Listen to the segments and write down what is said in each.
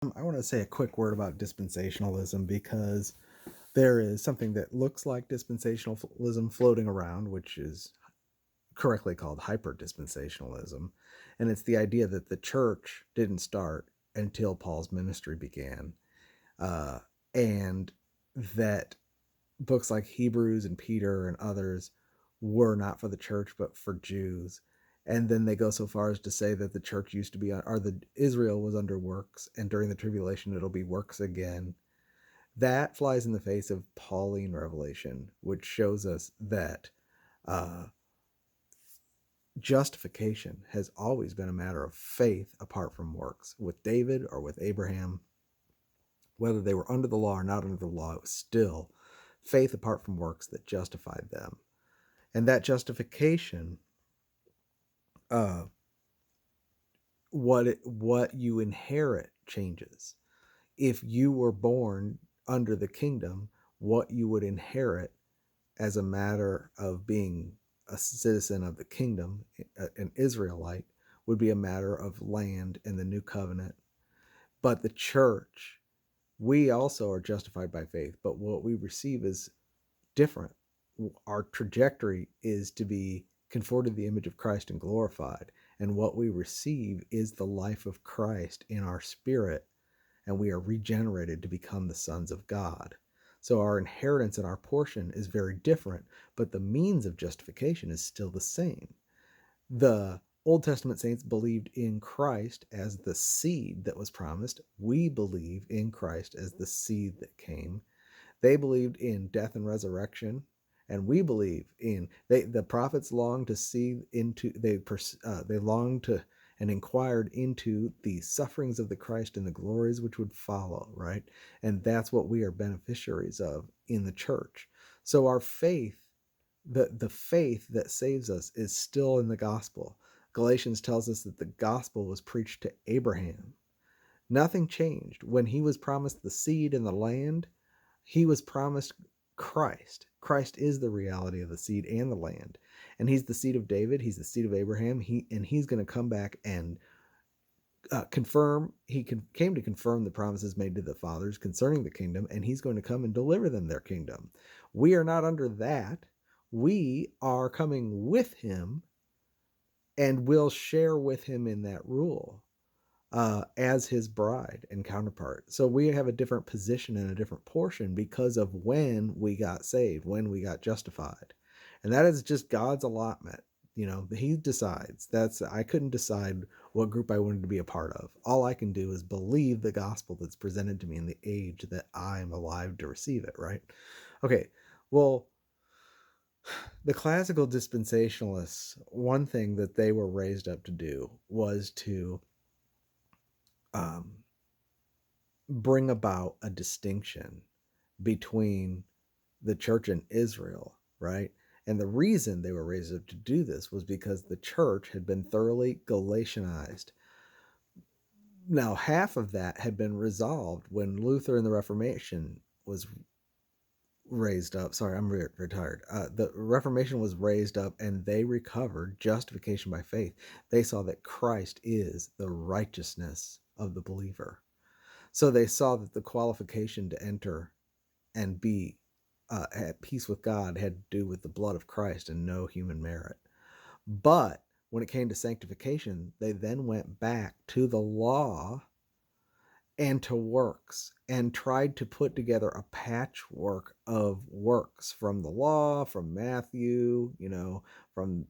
I want to say a quick word about dispensationalism because there is something that looks like dispensationalism floating around, which is correctly called hyper dispensationalism. And it's the idea that the church didn't start until Paul's ministry began. Uh, and that books like Hebrews and Peter and others were not for the church, but for Jews. And then they go so far as to say that the church used to be, or the Israel was under works, and during the tribulation it'll be works again. That flies in the face of Pauline revelation, which shows us that uh, justification has always been a matter of faith apart from works. With David or with Abraham, whether they were under the law or not under the law, it was still faith apart from works that justified them. And that justification, uh, what you inherit changes. If you were born under the kingdom, what you would inherit as a matter of being a citizen of the kingdom, an Israelite, would be a matter of land in the new covenant. But the church, we also are justified by faith, but what we receive is different. Our trajectory is to be conformed to the image of Christ and glorified. And what we receive is the life of Christ in our spirit, and we are regenerated to become the sons of God. So our inheritance and our portion is very different, but the means of justification is still the same. The Old Testament saints believed in Christ as the seed that was promised. We believe in Christ as the seed that came. They believed in death and resurrection, and we believe in the prophets longed to see into they longed to and inquired into the sufferings of the Christ and the glories which would follow, right? And that's what we are beneficiaries of in the church. So our faith, the faith that saves us, is still in the gospel. Galatians tells us that the gospel was preached to Abraham. Nothing changed. When he was promised the seed and the land, he was promised Christ. Christ is the reality of the seed and the land. And he's the seed of David. He's the seed of Abraham. He's going to come back and confirm. Came to confirm the promises made to the fathers concerning the kingdom, and he's going to come and deliver them their kingdom. We are not under that. We are coming with him and will share with him in that rule as his bride and counterpart. So we have a different position and a different portion because of when we got saved, when we got justified. And that is just God's allotment. You know, he decides. I couldn't decide what group I wanted to be a part of. All I can do is believe the gospel that's presented to me in the age that I'm alive to receive it, right? Okay, well, the classical dispensationalists, one thing that they were raised up to do was to um, bring about a distinction between the church and Israel, right? And the reason they were raised up to do this was because the church had been thoroughly Galatianized. Now, half of that had been resolved when Luther and the Reformation was raised up. Sorry, I'm retired. The Reformation was raised up and they recovered justification by faith. They saw that Christ is the righteousness of the believer. So they saw that the qualification to enter and be at peace with God had to do with the blood of Christ and no human merit. But when it came to sanctification, they then went back to the law and to works and tried to put together a patchwork of works from the law, from Matthew, from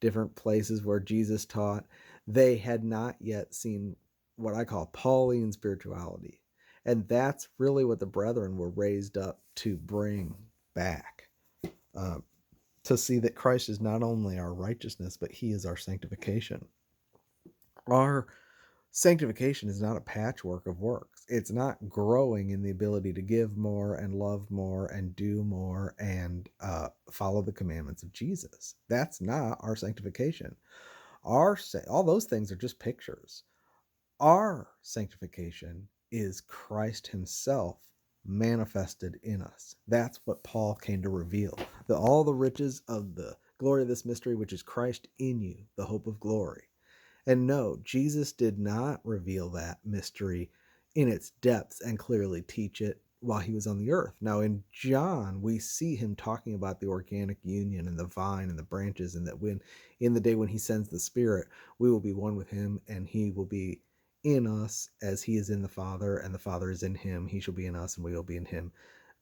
different places where Jesus taught. They had not yet seen what I call Pauline spirituality. And that's really what the brethren were raised up to bring back, uh, to see that Christ is not only our righteousness, but he is our sanctification. Our sanctification is not a patchwork of works. It's not growing in the ability to give more and love more and do more and follow the commandments of Jesus. That's not our sanctification. All those things are just pictures. Our sanctification is Christ himself manifested in us. That's what Paul came to reveal. All the riches of the glory of this mystery, which is Christ in you, the hope of glory. And no, Jesus did not reveal that mystery in its depths and clearly teach it while he was on the earth. Now in John, we see him talking about the organic union and the vine and the branches, and that when in the day when he sends the Spirit, we will be one with him, and he will be in us as he is in the Father, and the Father is in him. He shall be in us, and we will be in him.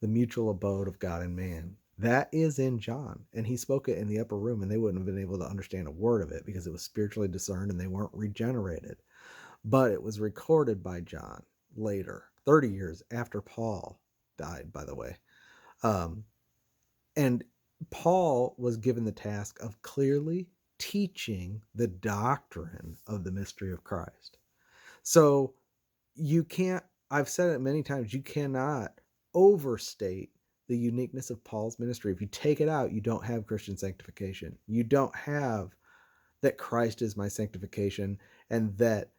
The mutual abode of God and man. That is in John, and he spoke it in the upper room, and they wouldn't have been able to understand a word of it because it was spiritually discerned and they weren't regenerated. But it was recorded by John later, 30 years after Paul died, by the way. And Paul was given the task of clearly teaching the doctrine of the mystery of Christ. So you can't, I've said it many times, you cannot overstate the uniqueness of Paul's ministry. If you take it out, you don't have Christian sanctification. You don't have that Christ is my sanctification, and that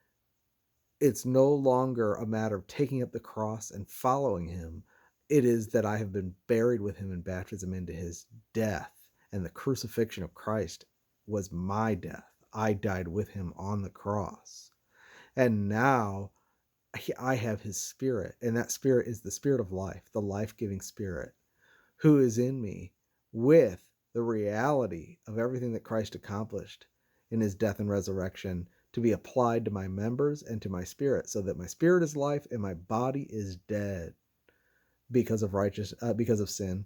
it's no longer a matter of taking up the cross and following him. It is that I have been buried with him in baptism into his death, and the crucifixion of Christ was my death. I died with him on the cross. And now I have his Spirit, and that Spirit is the Spirit of life, the life-giving Spirit, who is in me with the reality of everything that Christ accomplished in his death and resurrection to be applied to my members and to my spirit, so that my spirit is life and my body is dead because of sin,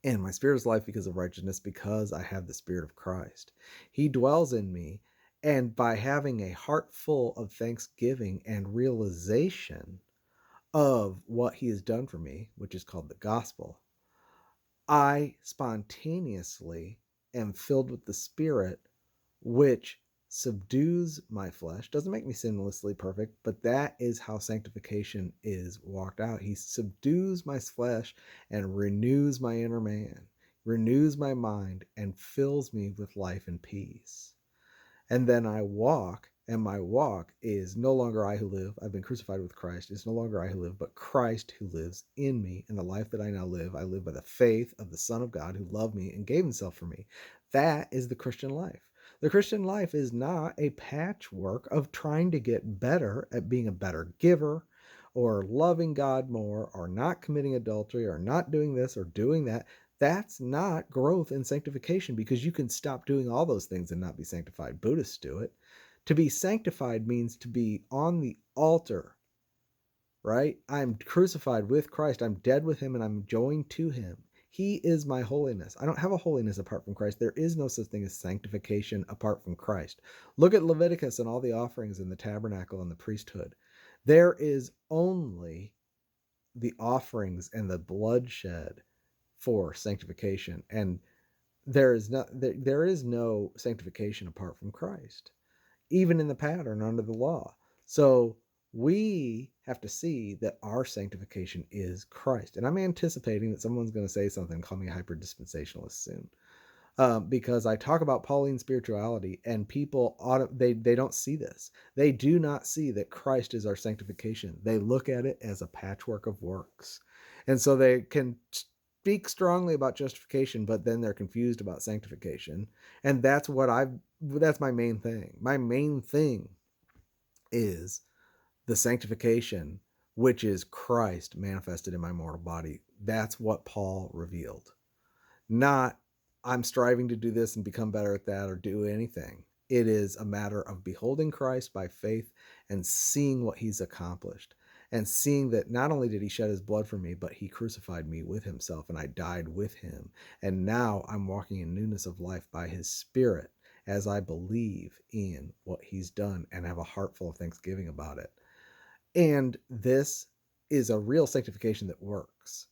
and my spirit is life because of righteousness, because I have the Spirit of Christ. He dwells in me, and by having a heart full of thanksgiving and realization of what he has done for me, which is called the gospel, I spontaneously am filled with the Spirit, which subdues my flesh. Doesn't make me sinlessly perfect, but that is how sanctification is walked out. He subdues my flesh and renews my inner man, renews my mind, and fills me with life and peace. And then I walk, and my walk is no longer I who live. I've been crucified with Christ. It's no longer I who live, but Christ who lives in me. And the life that I now live, I live by the faith of the Son of God who loved me and gave himself for me. That is the Christian life. The Christian life is not a patchwork of trying to get better at being a better giver, or loving God more, or not committing adultery, or not doing this or doing that. That's not growth in sanctification, because you can stop doing all those things and not be sanctified. Buddhists do it. To be sanctified means to be on the altar, right? I'm crucified with Christ. I'm dead with him, and I'm joined to him. He is my holiness. I don't have a holiness apart from Christ. There is no such thing as sanctification apart from Christ. Look at Leviticus and all the offerings in the tabernacle and the priesthood. There is only the offerings and the bloodshed for sanctification, and there is no sanctification apart from Christ, even in the pattern under the law. So we have to see that our sanctification is Christ. And I'm anticipating that someone's going to say something, call me a hyper-dispensationalist soon, because I talk about Pauline spirituality, and people they don't see this. They do not see that Christ is our sanctification. They look at it as a patchwork of works. And so they can speak strongly about justification, but then they're confused about sanctification. And that's my main thing. My main thing is the sanctification, which is Christ manifested in my mortal body. That's what Paul revealed. Not I'm striving to do this and become better at that or do anything. It is a matter of beholding Christ by faith and seeing what he's accomplished, and seeing that not only did he shed his blood for me, but he crucified me with himself, and I died with him. And now I'm walking in newness of life by his Spirit as I believe in what he's done and have a heart full of thanksgiving about it. And this is a real sanctification that works.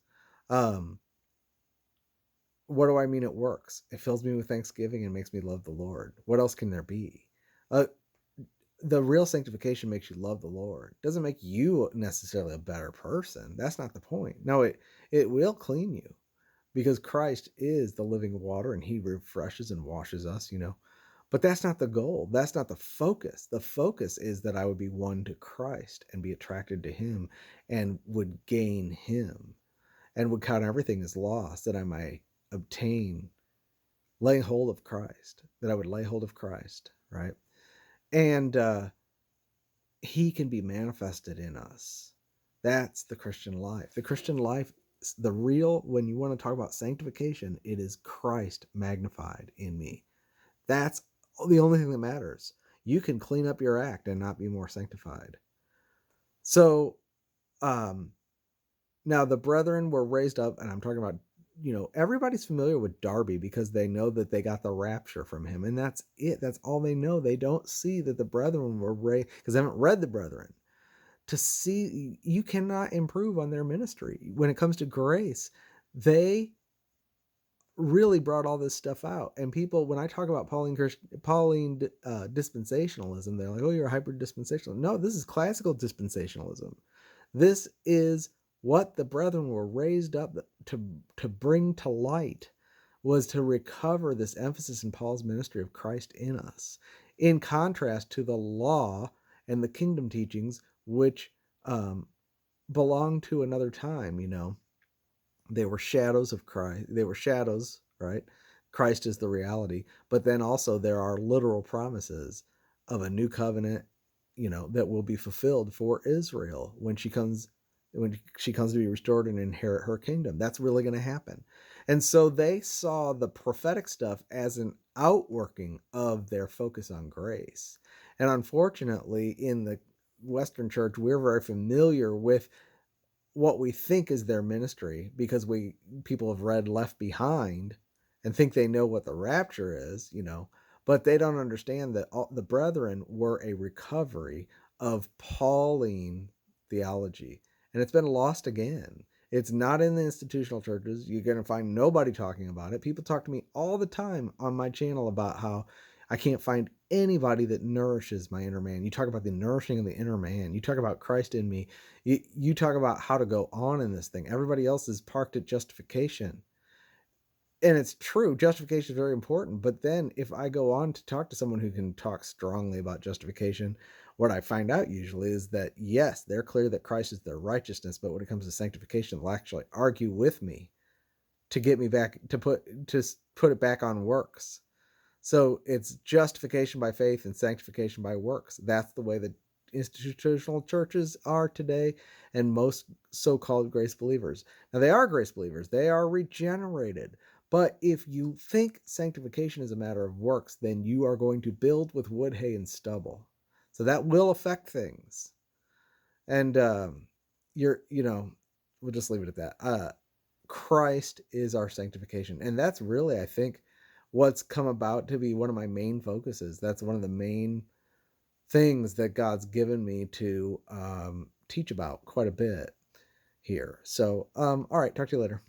What do I mean it works? It fills me with thanksgiving and makes me love the Lord. What else can there be? The real sanctification makes you love the Lord. It doesn't make you necessarily a better person. That's not the point. No, it will clean you, because Christ is the living water and he refreshes and washes us, But that's not the goal. That's not the focus. The focus is that I would be one to Christ and be attracted to him and would gain him, and would count everything as loss, that I might obtain laying hold of Christ, that I would lay hold of Christ, right? And he can be manifested in us. That's the Christian life. The Christian life, the real, when you want to talk about sanctification, it is Christ magnified in me. That's the only thing that matters. You can clean up your act and not be more sanctified. So, now the brethren were raised up, and I'm talking about, everybody's familiar with Darby because they know that they got the rapture from him, and that's it. That's all they know. They don't see that the brethren were raised because they haven't read the brethren. To see, you cannot improve on their ministry when it comes to grace. They really brought all this stuff out, and people, when I talk about Pauline dispensationalism, they're like, "Oh, you're a hyper dispensational." No, this is classical dispensationalism. This is what the brethren were raised up to bring to light, was to recover this emphasis in Paul's ministry of Christ in us, in contrast to the law and the kingdom teachings, which belong to another time. They were shadows of Christ. They were shadows, right? Christ is the reality. But then also there are literal promises of a new covenant, that will be fulfilled for Israel when she comes to be restored and inherit her kingdom. That's really going to happen. And so they saw the prophetic stuff as an outworking of their focus on grace. And unfortunately, in the Western church, we're very familiar with what we think is their ministry because people have read Left Behind and think they know what the rapture is, but they don't understand that the brethren were a recovery of Pauline theology, and it's been lost again. It's not in the institutional churches. You're going to find nobody talking about it. People talk to me all the time on my channel about how I can't find anybody that nourishes my inner man. You talk about the nourishing of the inner man. You talk about Christ in me. You talk about how to go on in this thing. Everybody else is parked at justification. And it's true, justification is very important. But then if I go on to talk to someone who can talk strongly about justification, what I find out usually is that, yes, they're clear that Christ is their righteousness, but when it comes to sanctification, they'll actually argue with me to get me back, to put it back on works. So it's justification by faith and sanctification by works. That's the way that institutional churches are today, and most so-called grace believers. Now, they are grace believers. They are regenerated. But if you think sanctification is a matter of works, then you are going to build with wood, hay, and stubble. So that will affect things. And we'll just leave it at that. Christ is our sanctification. And that's really, I think, what's come about to be one of my main focuses. That's one of the main things that God's given me to teach about quite a bit here. So, all right, talk to you later.